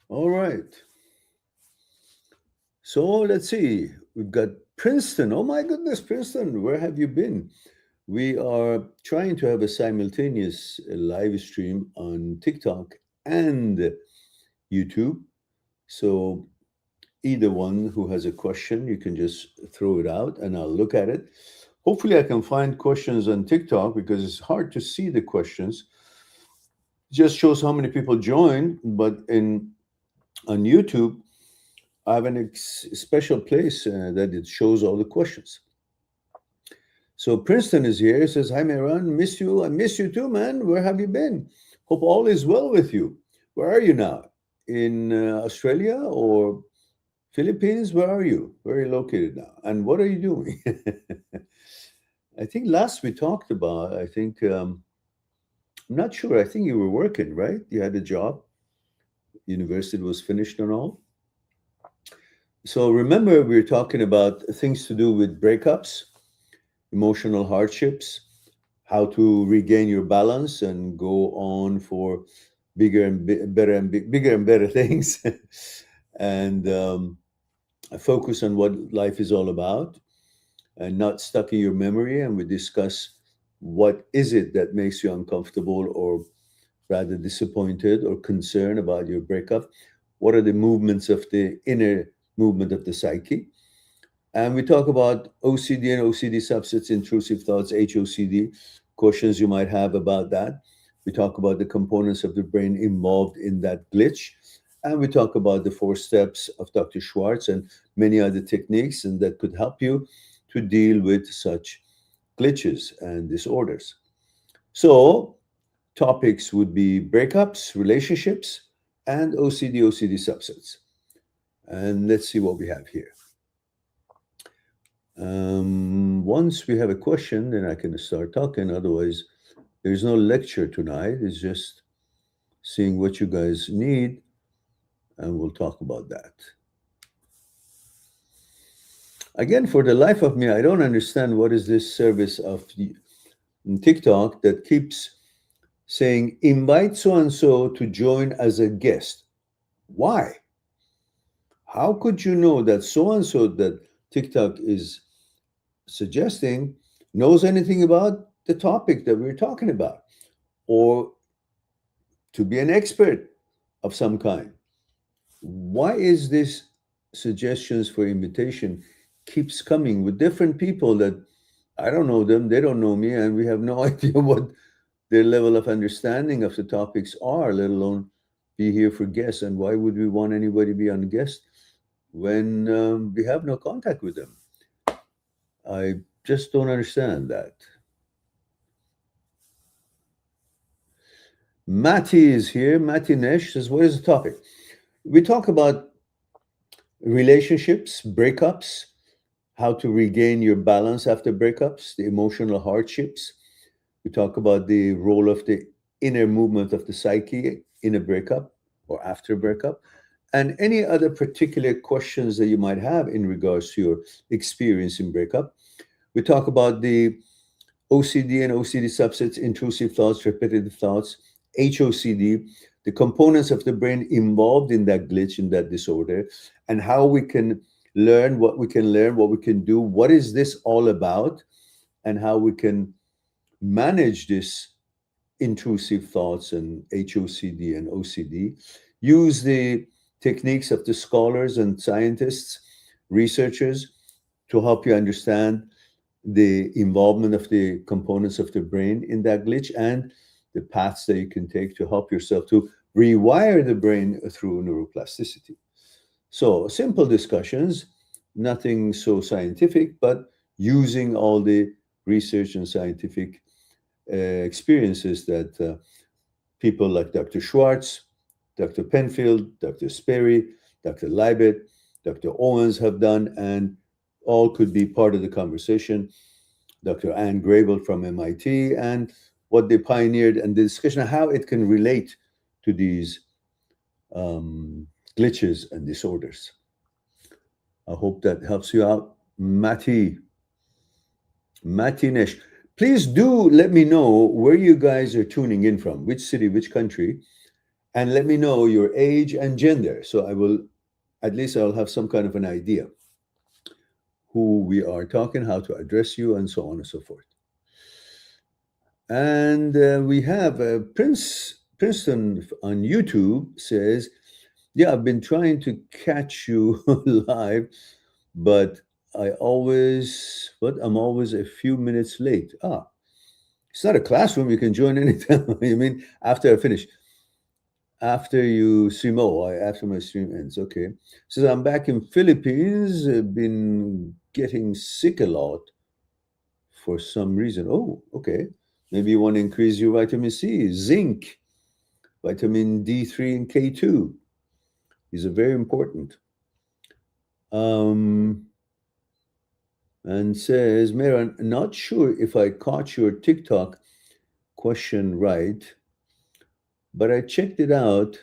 All right. So let's see. We've got Princeton. Oh my goodness, Princeton, where have you been? We are trying to have a simultaneous live stream on TikTok and YouTube. So either one who has a question, you can just throw it out and I'll look at it. Hopefully, I can find questions on TikTok because it's hard to see the questions. Just shows how many people joined, but in on YouTube, I have an special place that it shows all the questions. So Princeton is here. He says, "Hi, Mehran. Miss you. I miss you too, man. Where have you been? Hope all is well with you. Where are you now? In Australia or Philippines? Where are you? Where are you located now? And what are you doing?" I think last we talked about, I'm not sure. I think you were working, right? You had a job. University was finished and all. So remember, we were talking about things to do with breakups, emotional hardships, how to regain your balance and go on for bigger and better and bigger and better things, and focus on what life is all about, and not stuck in your memory. And we discuss what is it that makes you uncomfortable or rather disappointed or concerned about your breakup. What are the movements of the inner movement of the psyche? And we talk about OCD and OCD subsets, intrusive thoughts, HOCD, questions you might have about that. We talk about the components of the brain involved in that glitch. And we talk about the 4 steps of Dr. Schwartz and many other techniques and that could help you to deal with such glitches and disorders. So, topics would be breakups, relationships, and OCD subsets. And let's see what we have here. Once we have a question, then I can start talking. Otherwise, there's no lecture tonight. It's just seeing what you guys need, and we'll talk about that. Again, for the life of me, I don't understand what is this service of TikTok that keeps saying, invite so and so to join as a guest. Why? How could you know that so and so that TikTok is suggesting knows anything about the topic that we're talking about, or to be an expert of some kind? Why is this suggestions for invitation keeps coming with different people that I don't know them, they don't know me, and we have no idea what their level of understanding of the topics are, let alone be here for guests? And why would we want anybody to be on guest when we have no contact with them? I just don't understand that. Matty is here. Matty Nesh says, what is the topic? We talk about relationships, breakups, how to regain your balance after breakups, the emotional hardships. We talk about the role of the inner movement of the psyche in a breakup or after a breakup, and any other particular questions that you might have in regards to your experience in breakup. We talk about the OCD and OCD subsets, intrusive thoughts, repetitive thoughts, HOCD, the components of the brain involved in that glitch, in that disorder, and how we can learn, what we can learn, what we can do, what is this all about, and how we can manage this intrusive thoughts and HOCD and OCD. Use the techniques of the scholars and scientists, researchers to help you understand the involvement of the components of the brain in that glitch and the paths that you can take to help yourself to rewire the brain through neuroplasticity. So, simple discussions, nothing so scientific, but using all the research and scientific experiences that people like Dr. Schwartz, Dr. Penfield, Dr. Sperry, Dr. Libet, Dr. Owens have done, and all could be part of the conversation. Dr. Anne Grable from MIT, and what they pioneered, and the discussion of how it can relate to these glitches and disorders. I hope that helps you out, Matty. Matty Nesh. Please do let me know where you guys are tuning in from, which city, which country, And let me know your age and gender. So I will, at least I'll have some kind of an idea who we are talking, how to address you, and so on and so forth. And we have Princeton on YouTube says, yeah, I've been trying to catch you live, but I'm always a few minutes late. Ah, it's not a classroom. You can join anytime. You mean after I finish? After you stream, after my stream ends. Okay. Says I'm back in Philippines. Been getting sick a lot for some reason. Oh, okay. Maybe you want to increase your vitamin C, zinc, vitamin D3 and K2. These are very important. Um, and says, Mayor, I'm not sure if I caught your TikTok question right, but I checked it out.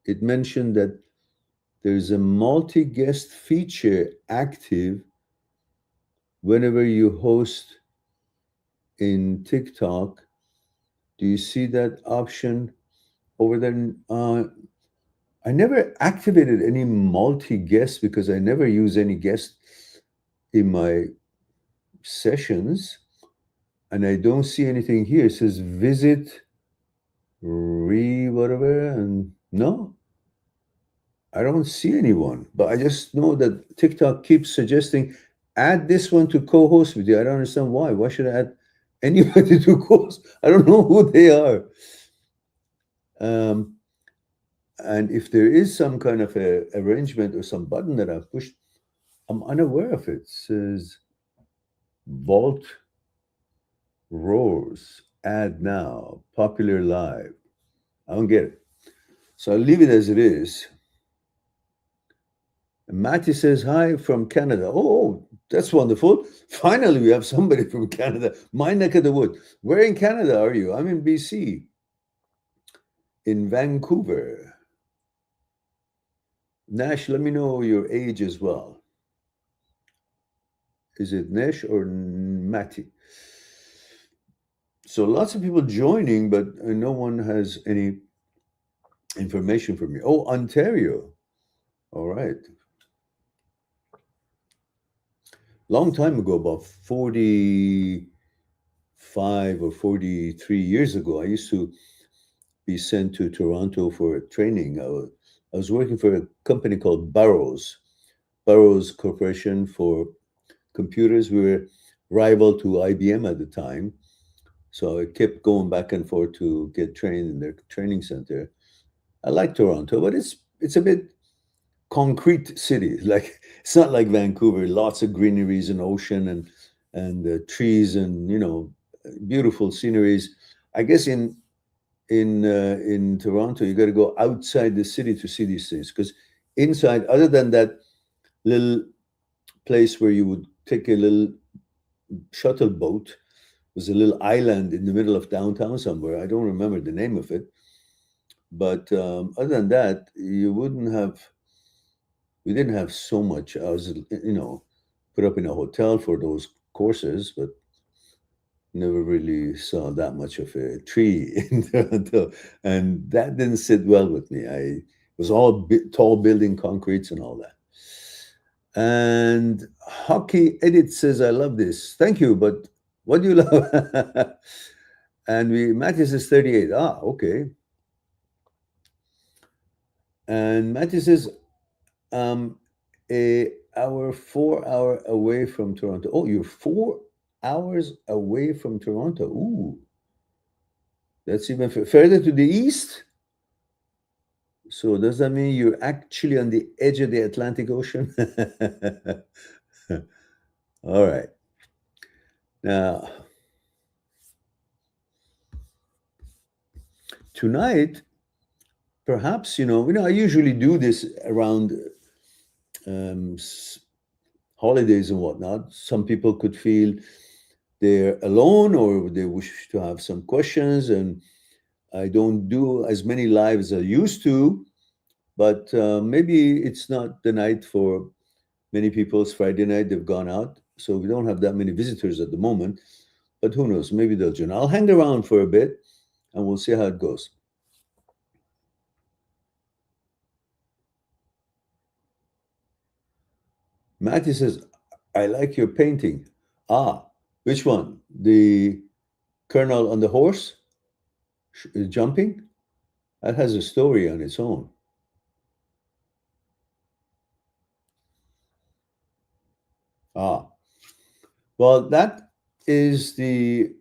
It mentioned that there's a multi-guest feature active whenever you host in TikTok. Do you see that option over there? I never activated any multi-guest because I never use any guest in my sessions, and I don't see anything here. It says visit whatever, and no, I don't see anyone. But I just know that TikTok keeps suggesting add this one to co-host with you. I don't understand why. Why should I add anybody to co-host? I don't know who they are. Um, and if there is some kind of a arrangement or some button that I've pushed, I'm unaware of it. It says Vault Roars, add now, popular live. I don't get it. So I'll leave it as it is. And Matty says, hi from Canada. Oh, that's wonderful. Finally, we have somebody from Canada, my neck of the wood. Where in Canada are you? I'm in BC, in Vancouver. Nash, let me know your age as well. Is it Nash or Matty? So lots of people joining, but no one has any information for me. Oh, Ontario. All right. Long time ago, about 45 or 43 years ago, I used to be sent to Toronto for training. I was working for a company called Burroughs Corporation for computers. We were rival to IBM at the time. So I kept going back and forth to get trained in their training center. I like Toronto, but it's a bit concrete city. Like it's not like Vancouver. Lots of greeneries and ocean and trees and beautiful sceneries. I guess in Toronto you got to go outside the city to see these things because inside, other than that little place where you would take a little shuttle boat, was a little island in the middle of downtown somewhere. I don't remember the name of it, but other than that, we didn't have so much. I was, put up in a hotel for those courses, but never really saw that much of a tree in Toronto, and that didn't sit well with me. I was all tall building, concretes, and all that. And Hockey Edit says, "I love this. Thank you, but what do you love?" And Matthew says 38. Ah, okay. And Matthew says, um, a hour, 4 hour away from Toronto. Oh, you're 4 hours away from Toronto. Ooh, that's even further to the east. So does that mean you're actually on the edge of the Atlantic Ocean? All right. Now, tonight, perhaps, I usually do this around um, holidays and whatnot. Some people could feel they're alone or they wish to have some questions, and I don't do as many lives as I used to, but maybe it's not the night for many people's Friday night. They've gone out, so we don't have that many visitors at the moment, but who knows? Maybe they'll join. I'll hang around for a bit and we'll see how it goes. Matthew says, I like your painting. Ah, which one? The colonel on the horse jumping? That has a story on its own. Ah, well, that is the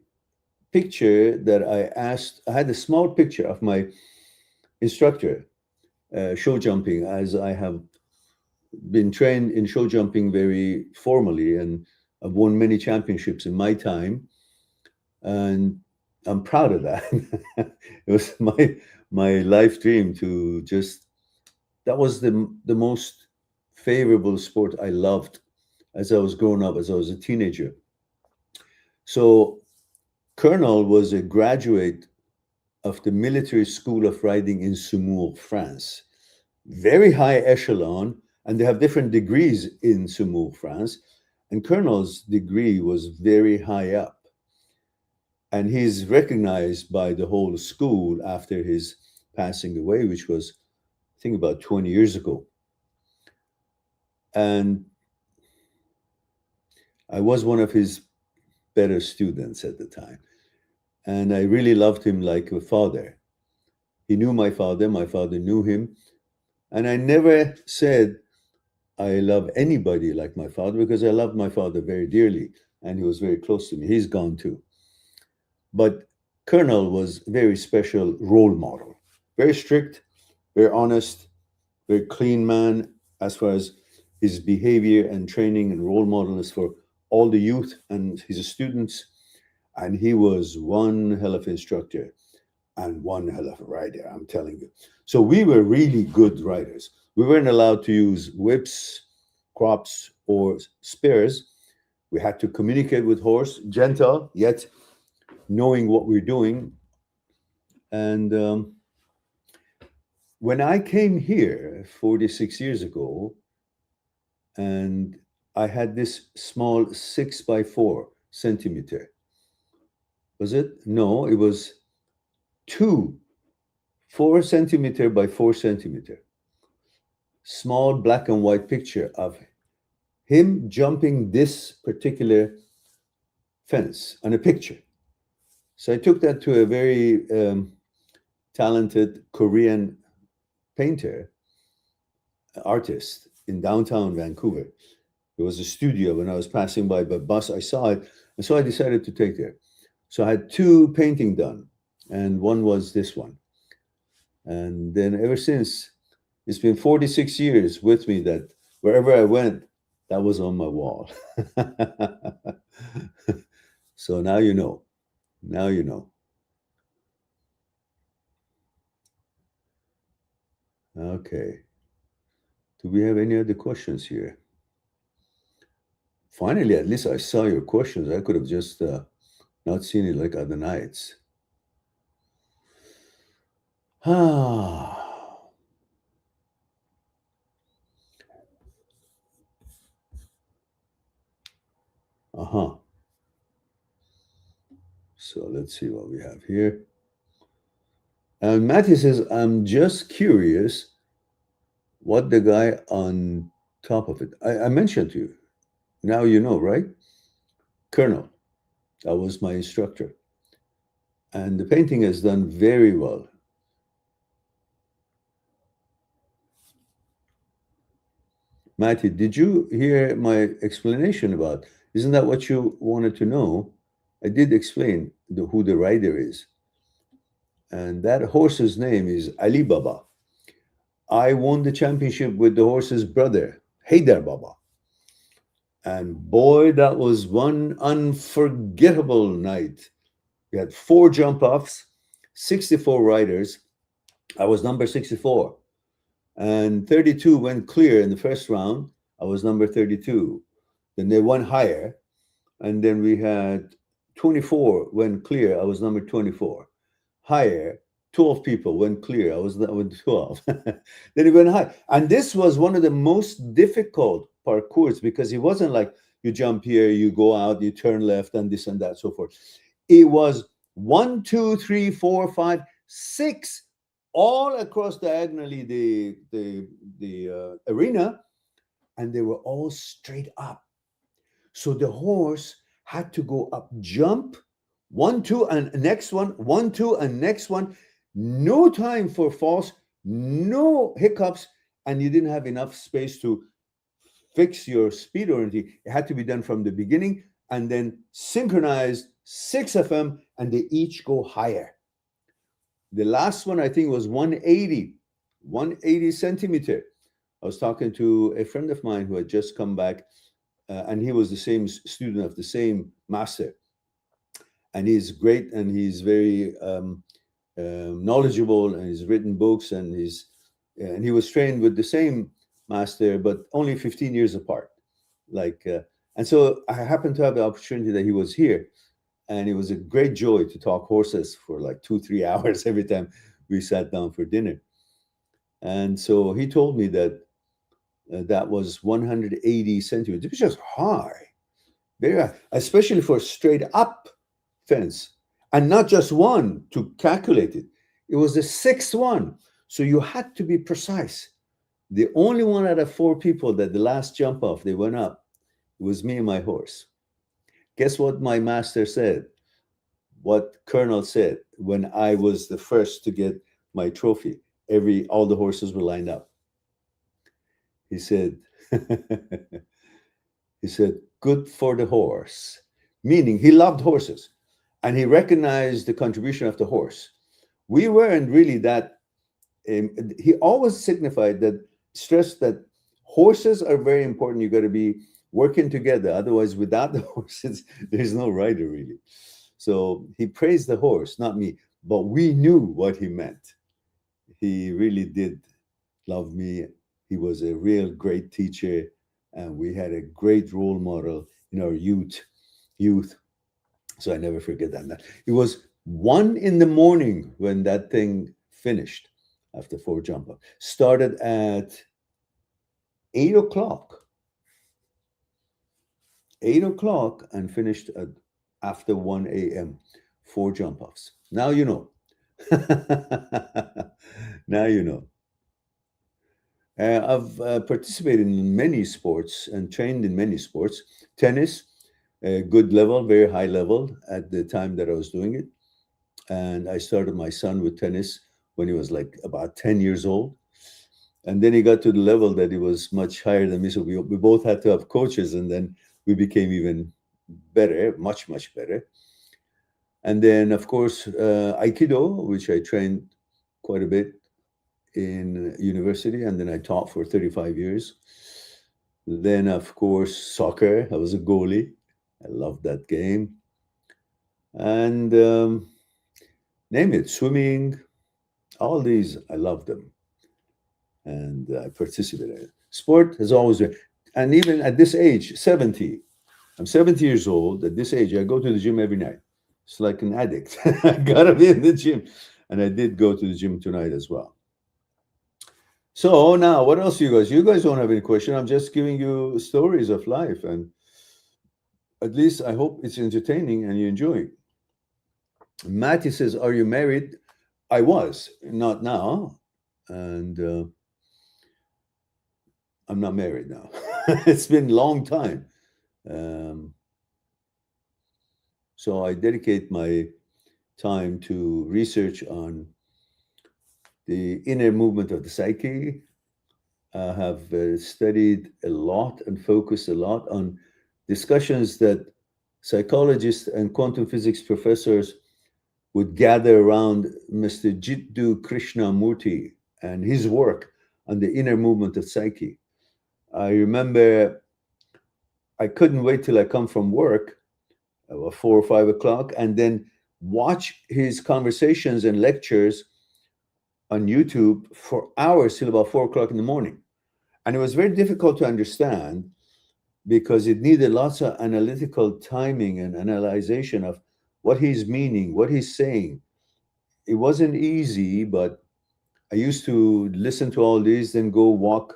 picture that I asked. I had a small picture of my instructor, show jumping, as I have been trained in show jumping very formally, and I've won many championships in my time, and I'm proud of that. It was my life dream to just, that was the most favorable sport I loved as I was growing up, as I was a teenager. So Colonel was a graduate of the Military School of Riding in Saumur, France. Very high echelon, and they have different degrees in Saumur, France. And Colonel's degree was very high up. And he's recognized by the whole school after his passing away, which was, I think, about 20 years ago. And I was one of his better students at the time. And I really loved him like a father. He knew my father knew him. And I never said I love anybody like my father, because I loved my father very dearly and he was very close to me. He's gone too. But Colonel was a very special role model, very strict, very honest, very clean man as far as his behavior and training and role model is for all the youth and his students. And he was one hell of an instructor and one hell of a rider, I'm telling you. So we were really good riders. We weren't allowed to use whips, crops, or spears. We had to communicate with horse, gentle, yet knowing what we're doing. And when I came here 46 years ago, and I had this small 6 by 4 centimeter. Was it? No, it was 4 centimeter by 4 centimeter. Small black and white picture of him jumping this particular fence on a picture. So I took that to a very talented Korean painter, artist in downtown Vancouver. There was a studio. When I was passing by bus, I saw it, and so I decided to take it. So I had 2 paintings done, and one was this one. And then ever since, it's been 46 years with me that wherever I went, that was on my wall. So now you know. Now you know. Okay. Do we have any other questions here? Finally, at least I saw your questions. I could have just not seen it like other nights. Ah. Uh-huh. So let's see what we have here. And Matthew says, I'm just curious what the guy on top of it. I mentioned to you. Now you know, right? Colonel. That was my instructor. And the painting is done very well. Matthew, did you hear my explanation about? Isn't that what you wanted to know? I did explain who the rider is. And that horse's name is Ali Baba. I won the championship with the horse's brother, Haydar Baba. And boy, that was one unforgettable night. We had 4 jump offs, 64 riders. I was number 64. And 32 went clear in the first round. I was number 32. Then they went higher. And then we had 24 went clear. I was number 24. Higher, 12 people went clear. I was number 12. Then it went high. And this was one of the most difficult parcours because it wasn't like you jump here, you go out, you turn left, and this and that, so forth. It was 1, 2, 3, 4, 5, 6, all across diagonally the arena, and they were all straight up. So the horse had to go up, jump, one, two, and next one, two, and next one. No time for falls, no hiccups, and you didn't have enough space to fix your speed or anything. It had to be done from the beginning and then synchronized, six of them, and they each go higher. The last one, I think, was 180 centimeter. I was talking to a friend of mine who had just come back, and he was the same student of the same master. And he's great, and he's very knowledgeable, and he's written books, and he was trained with the same master, but only 15 years apart. And so I happened to have the opportunity that he was here, and it was a great joy to talk horses for like 2-3 hours every time we sat down for dinner. And so he told me that that was 180 centimeters, which is high, very high, especially for a straight up fence, and not just one to calculate it. It was the sixth one, so you had to be precise. The only one out of 4 people that the last jump off, they went up, it was me and my horse. Guess what my master said? What Colonel said when I was the first to get my trophy? All the horses were lined up. He said, good for the horse, meaning he loved horses and he recognized the contribution of the horse. We weren't really that, he always signified that, stressed that horses are very important. You got to be working together. Otherwise, without the horses, there's no rider really. So he praised the horse, not me, but we knew what he meant. He really did love me. He was a real great teacher, and we had a great role model in our youth. So I never forget that. It was 1 a.m. when that thing finished after 4 jump up. Started at 8 o'clock. 8 o'clock and finished after 1 a.m. 4 jump offs. Now you know. Now you know. I've participated in many sports and trained in many sports. Tennis, good level, very high level at the time that I was doing it. And I started my son with tennis when he was like about 10 years old. And then he got to the level that he was much higher than me. So we both had to have coaches, and then we became even better, much, much better. And then, of course, Aikido, which I trained quite a bit in university, and then I taught for 35 years. Then, of course, soccer. I was a goalie. I loved that game. And name it, swimming, all these, I loved them. And I participated in it. Sport has always been, and even at this age, 70, I'm 70 years old. At this age, I go to the gym every night. It's like an addict. I gotta be in the gym. And I did go to the gym tonight as well. So now, what else, you guys? You guys don't have any question. I'm just giving you stories of life, and at least I hope it's entertaining and you enjoy it. Matty says, "Are you married?" I was, not now, and I'm not married now. It's been a long time. So I dedicate my time to research on the inner movement of the psyche. I have studied a lot and focused a lot on discussions that psychologists and quantum physics professors would gather around Mr. Jiddu Krishnamurti and his work on the inner movement of psyche. I remember I couldn't wait till I come from work, about 4 or 5 o'clock, and then watch his conversations and lectures on YouTube for hours till about 4 o'clock in the morning. And it was very difficult to understand because it needed lots of analytical timing and analyzation of what he's meaning, what he's saying. It wasn't easy, but I used to listen to all these, then go walk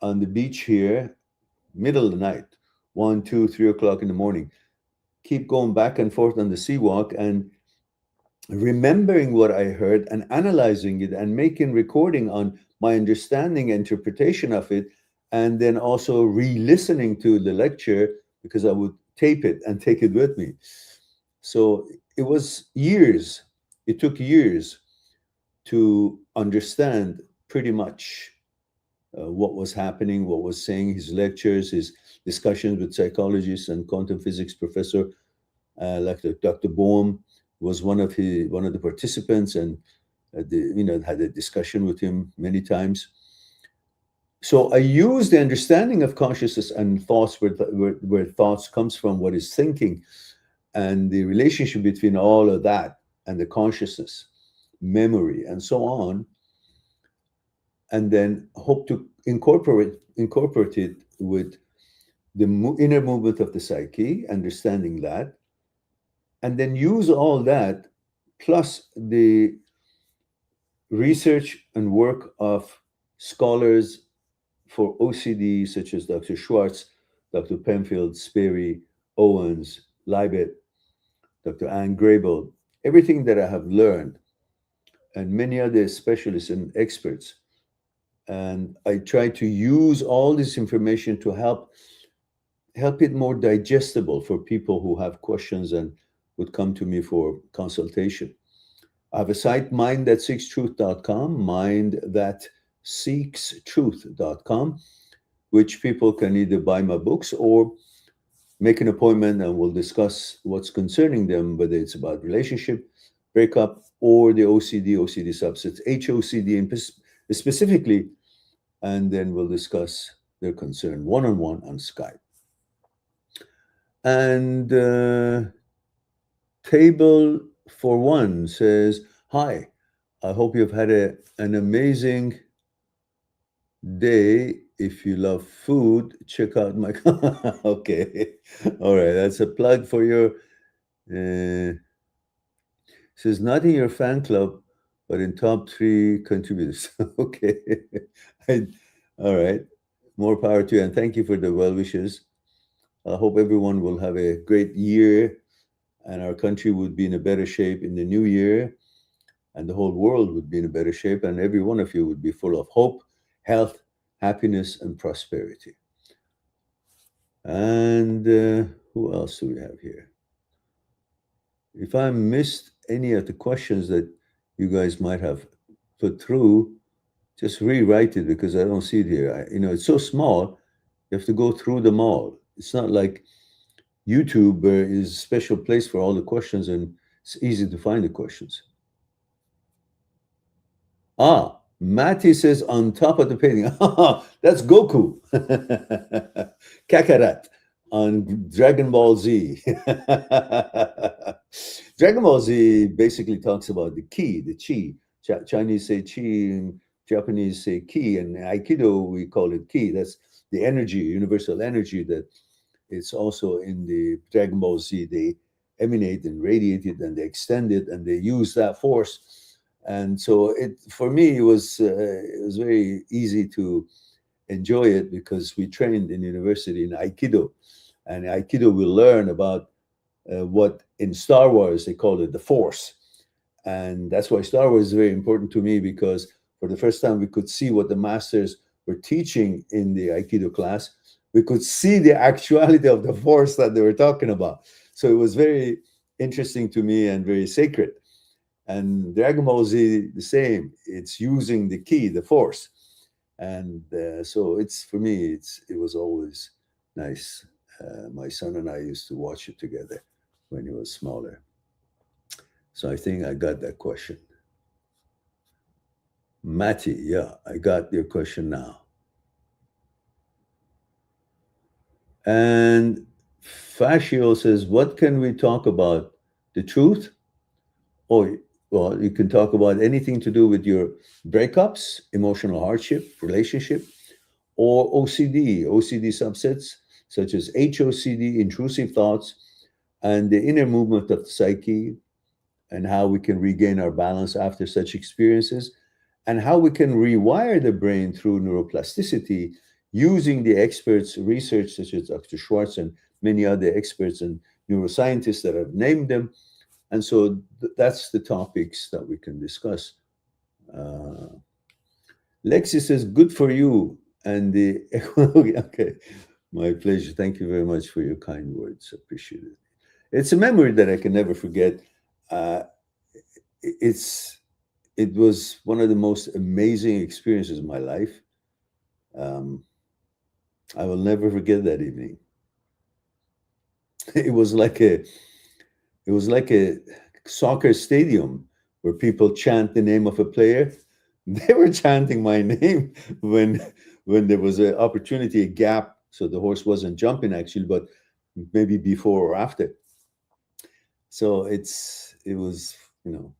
on the beach here, middle of the night, 1, 2, 3 o'clock in the morning. Keep going back and forth on the sea walk and remembering what I heard and analyzing it and making recording on my understanding and interpretation of it, and then also re-listening to the lecture because I would tape it and take it with me. So it was years. It took years to understand pretty much what was happening, what was saying, his lectures, his discussions with psychologists and quantum physics professor, like Dr. Bohm was one of the participants, and had a discussion with him many times. So I use the understanding of consciousness and thoughts, where thoughts comes from, what is thinking, and the relationship between all of that and the consciousness, memory, and so on, and then hope to incorporate it with the inner movement of the psyche, understanding that, and then use all that plus the research and work of scholars for OCD, such as Dr. Schwartz, Dr. Penfield, Sperry, Owens, Libet, Dr. Anne Grable, everything that I have learned, and many other specialists and experts. And I try to use all this information to help it more digestible for people who have questions and would come to me for consultation. I have a site, mindthatseekstruth.com, mindthatseekstruth.com, which people can either buy my books or make an appointment, and we'll discuss what's concerning them, whether it's about relationship, breakup, or the OCD subsets, HOCD specifically, and then we'll discuss their concern one-on-one on Skype. And Table for One says, hi, I hope you've had an amazing day. If you love food, check out my okay. All right, that's a plug for your says not in your fan club, but in top 3 contributors. Okay. All right. More power to you, and thank you for the well wishes. I hope everyone will have a great year, and our country would be in a better shape in the new year, and the whole world would be in a better shape, and every one of you would be full of hope, health, happiness, and prosperity. And who else do we have here? If I missed any of the questions that you guys might have put through, just rewrite it, because I don't see it here. It's so small, you have to go through them all. It's not like YouTube is a special place for all the questions, and it's easy to find the questions. Matty says on top of the painting. That's Goku. Kakarot on Dragon Ball Z. Dragon Ball Z basically talks about the ki, the chi. Chinese say chi, and Japanese say ki, and Aikido we call it ki. That's the energy, universal energy, that it's also in the Dragon Ball Z. They emanate and radiate it, and they extend it, and they use that force. And so for me, it was very easy to enjoy it, because we trained in university in Aikido, and Aikido we learn about what in Star Wars they call it the Force, and that's why Star Wars is very important to me, because for the first time we could see what the masters were teaching in the Aikido class. We could see the actuality of the Force that they were talking about. So it was very interesting to me and very sacred. And Dragon Ball Z, the same. It's using the ki, the Force, and so for me, it was always nice. My son and I used to watch it together when he was smaller. So I think I got that question. Matty, yeah, I got your question now. And Fascio says, what can we talk about? The truth? Oh, well, you can talk about anything to do with your breakups, emotional hardship, relationship, or OCD subsets such as HOCD, intrusive thoughts, and the inner movement of the psyche, and how we can regain our balance after such experiences, and how we can rewire the brain through neuroplasticity using the experts' research, such as Dr. Schwartz and many other experts and neuroscientists that have named them. And so that's the topics that we can discuss. Lexi says, good for you. And the okay, my pleasure. Thank you very much for your kind words. Appreciate it. It's a memory that I can never forget. Uh, it's it was one of the most amazing experiences of my life. Um, I will never forget that evening. It was like a soccer stadium where people chant the name of a player. They were chanting my name when there was an opportunity, a gap, so the horse wasn't jumping actually, but maybe before or after. So it was, you know,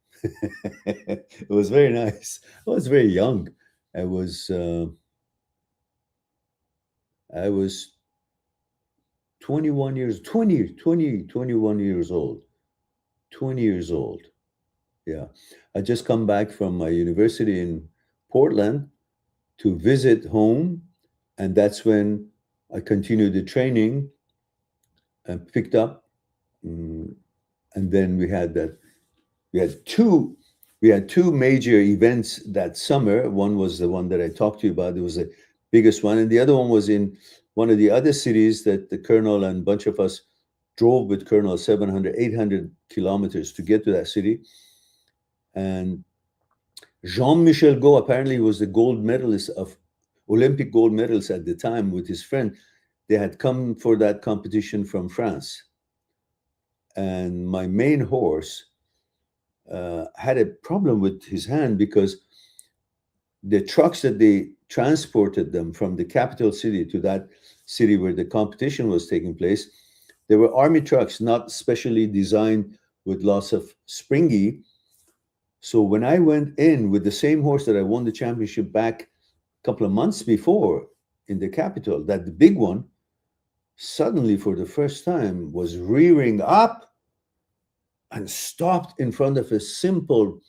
it was very nice. I was very young. I was uh, I was 21 years, 21 years old. 20 years old. Yeah. I just come back from my university in Portland to visit home. And that's when I continued the training and picked up. mm, And then we had two, we had two major events that summer. One was the one that I talked to you about. It was the biggest one. And the other one was in one of the other cities that the colonel and a bunch of us drove with colonel 700, 800 kilometers to get to that city. And Jean-Michel Gault apparently was the gold medalist of Olympic gold medalist at the time with his friend. They had come for that competition from France. And my main horse had a problem with his hand because the trucks that they transported them from the capital city to that city where the competition was taking place, they were army trucks, not specially designed with lots of springy. So when I went in with the same horse that I won the championship back a couple of months before in the capital, that the big one suddenly for the first time was rearing up and stopped in front of a simple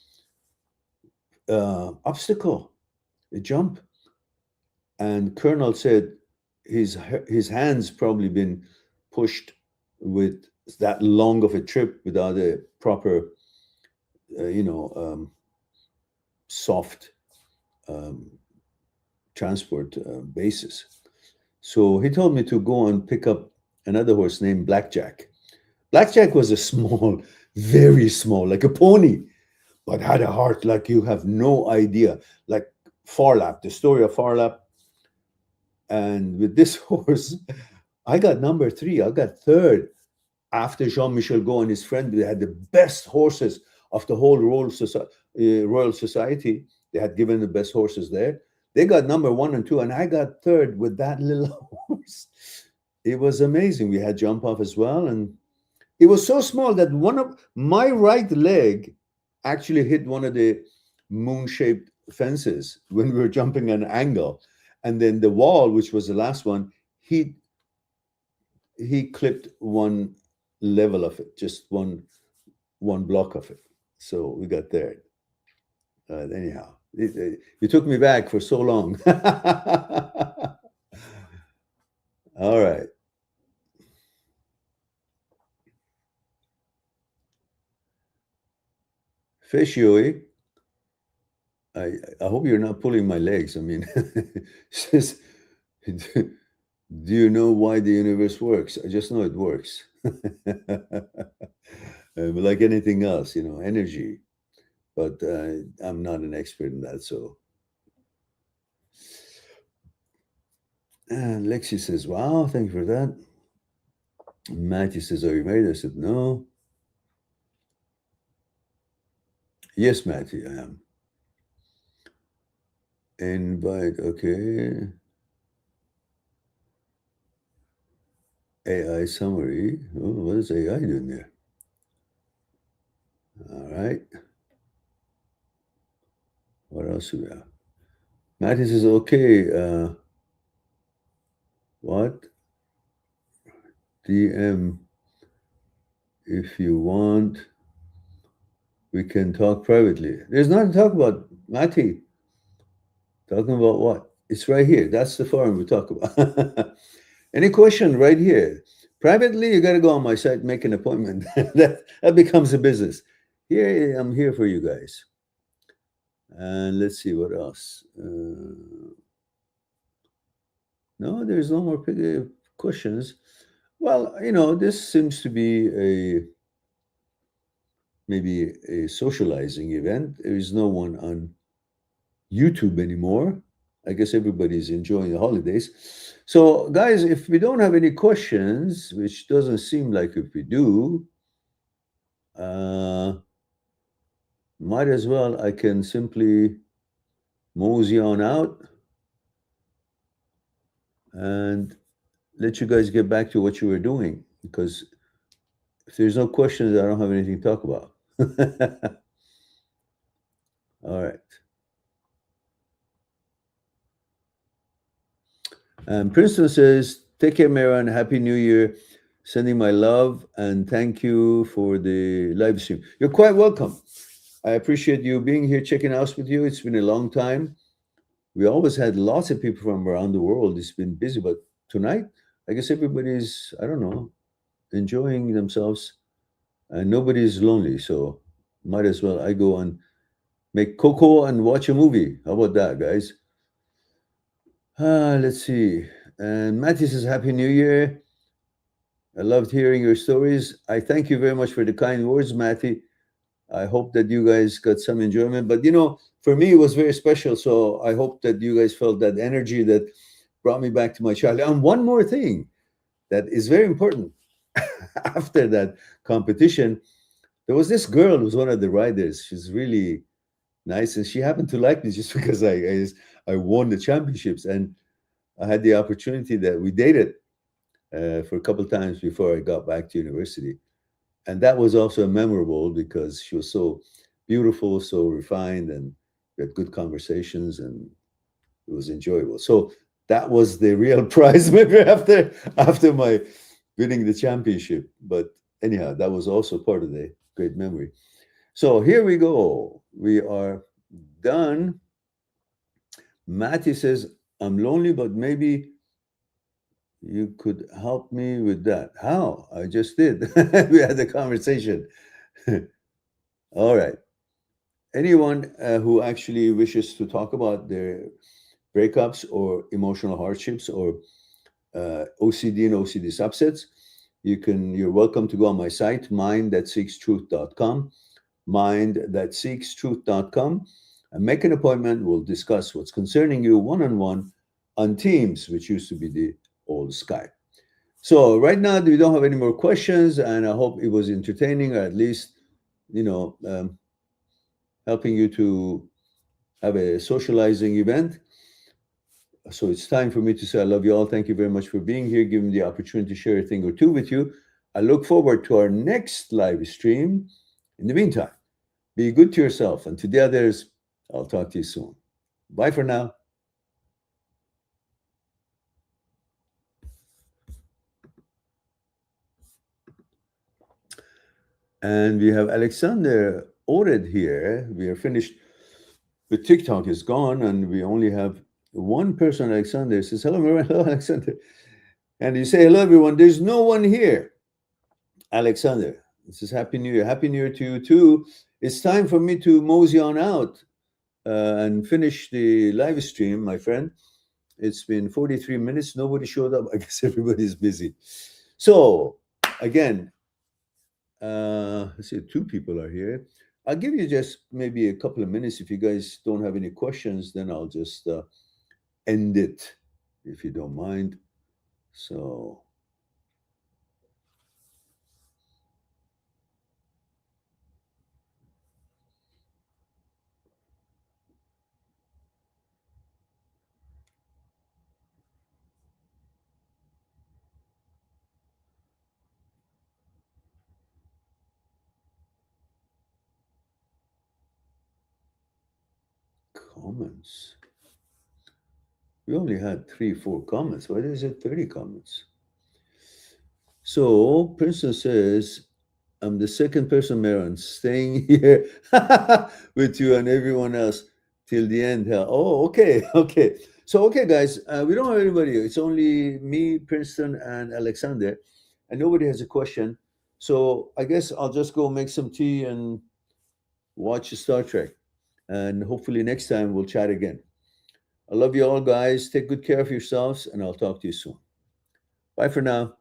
obstacle, a jump. And Colonel said his hands probably been pushed with that long of a trip without a proper, you know, soft um, transport basis. So he told me to go and pick up another horse named Blackjack. Blackjack was a small, very small, like a pony, but had a heart like you have no idea. Like Farlap, the story of Farlap. And with this horse, I got number three. I got third after Jean-Michel Gault and his friend. They had the best horses of the whole Royal Society. They had given the best horses there. They got number one and two, and I got third with that little horse. It was amazing. We had jump off as well, and it was so small that one of my right leg actually hit one of the moon-shaped fences when we were jumping an angle, and then the wall, which was the last one, he clipped one level of it, just one block of it. So we got there. Anyhow, you took me back for so long. All right. Fish Yui, I hope you're not pulling my legs. I mean, says, do you know why the universe works? I just know it works. Like anything else, energy. But I'm not an expert in that. So, and Lexi says, wow, thank you for that. Matthew says, are you married? I said, no. Yes, Matthew, I am. Invite, okay. AI summary. Oh, what is AI doing there? All right. What else do we have? Matthew says, okay. What? DM if you want. We can talk privately. There's nothing to talk about, Matty. Talking about what? It's right here. That's the forum we talk about. Any question right here? Privately, you got to go on my site, make an appointment. that becomes a business. Here, I'm here for you guys. And let's see what else. No, there's no more questions. Well, this seems to be a maybe a socializing event. There is no one on YouTube anymore. I guess everybody's enjoying the holidays. So, guys, if we don't have any questions, which doesn't seem like if we do, uh, might as well I can simply mosey on out and let you guys get back to what you were doing because if there's no questions, I don't have anything to talk about. All right. Princeton says, take care, Mara, and Happy New Year. Sending my love and thank you for the live stream. You're quite welcome. I appreciate you being here, checking us with you. It's been a long time. We always had lots of people from around the world. It's been busy, but tonight, I guess everybody's, I don't know, enjoying themselves and nobody's lonely. So might as well I go and make cocoa and watch a movie. How about that, guys? Let's see. And Matty says, Happy New Year. I loved hearing your stories. I thank you very much for the kind words, Matty. I hope that you guys got some enjoyment. But for me, it was very special. So I hope that you guys felt that energy that brought me back to my childhood. And one more thing that is very important. After that competition, there was this girl who was one of the riders. She's really nice, and she happened to like me just because I won the championships, and I had the opportunity that we dated for a couple of times before I got back to university. And that was also memorable because she was so beautiful, so refined, and we had good conversations, and it was enjoyable. So that was the real prize, maybe after my winning the championship. But anyhow, that was also part of the great memory. So here we go. We are done. Matty says, I'm lonely, but maybe you could help me with that. How? I just did. We had a conversation. All right. Anyone who actually wishes to talk about their breakups or emotional hardships or OCD and OCD subsets, you're welcome to go on my site, mind.that seekstruth.com, mind.that seekstruth.com, and make an appointment. We'll discuss what's concerning you one-on-one on Teams, which used to be the old Skype. So right now we don't have any more questions, and I hope it was entertaining, or at least you know um, helping you to have a socializing event. So it's time for me to say I love you all. Thank you very much for being here, giving me the opportunity to share a thing or two with you. I look forward to our next live stream. In the meantime, be good to yourself, and to the others, I'll talk to you soon. Bye for now. And we have Alexander Ored here. We are finished. The TikTok is gone, and we only have one person. Alexander says, hello, Maria. Hello, Alexander. And you say, hello, everyone. There's no one here. Alexander, this is Happy New Year. Happy New Year to you, too. It's time for me to mosey on out and finish the live stream, my friend. It's been 43 minutes. Nobody showed up. I guess everybody's busy. So, again, let's see, two people are here. I'll give you just maybe a couple of minutes. If you guys don't have any questions, then I'll just end it, if you don't mind. So, comments. We only had 3, 4 comments. Why is it 30 comments? So, Princeton says, I'm the second person, Maron, staying here with you and everyone else till the end. Oh, okay, okay. So, okay, guys, we don't have anybody. It's only me, Princeton, and Alexander, and nobody has a question. So, I guess I'll just go make some tea and watch Star Trek. And hopefully, next time we'll chat again. I love you all, guys. Take good care of yourselves, and I'll talk to you soon. Bye for now.